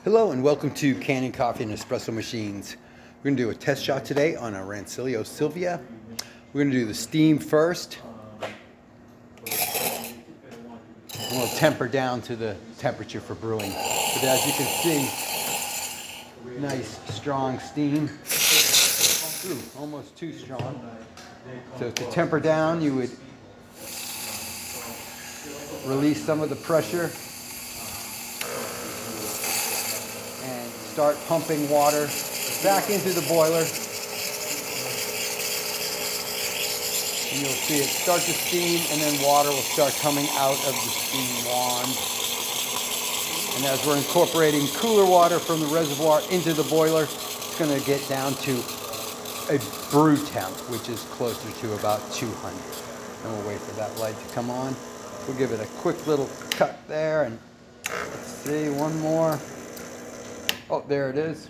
Hello and welcome to Kanen Coffee and Espresso Machines. We're going to do a test shot today on a Rancilio Sylvia. We're going to do the steam first. And we'll temper down to the temperature for brewing. But as you can see, nice strong steam. Ooh, almost too strong. So to temper down, you would release some of the pressure and start pumping water back into the boiler. And you'll see it start to steam, and then water will start coming out of the steam wand. And as we're incorporating cooler water from the reservoir into the boiler, it's going to get down to a brew temp, which is closer to about 200. And we'll wait for that light to come on. We'll give it a quick little cut there, and let's see, one more. Oh, there it is.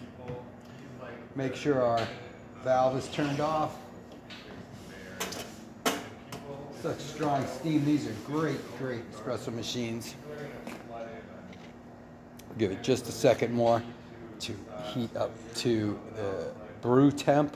Make sure our valve is turned off. Such strong steam. These are great espresso machines. Give it just a second more to heat up to the brew temp.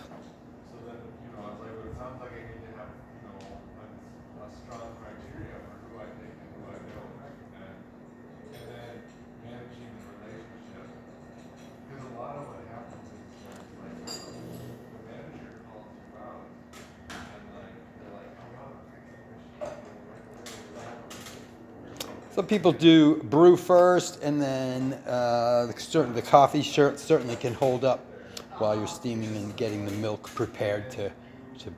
Some people do brew first, and then the coffee certainly can hold up while you're steaming and getting the milk prepared to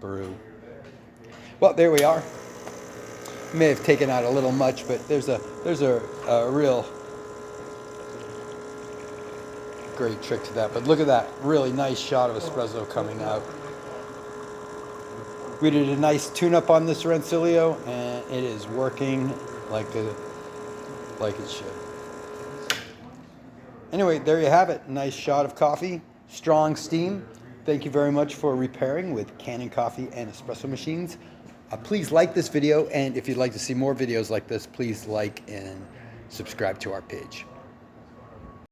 brew. Well, there we are. May have taken out a little much, but there's a real great trick to that. But look at that really nice shot of espresso coming out. We did a nice tune-up on this Rancilio, and it is working like it should. Anyway, there you have it. Nice shot of coffee, strong steam. Thank you very much for repairing with Kanen Coffee and Espresso Machines. Please like this video, and if you'd like to see more videos like this, please like and subscribe to our page.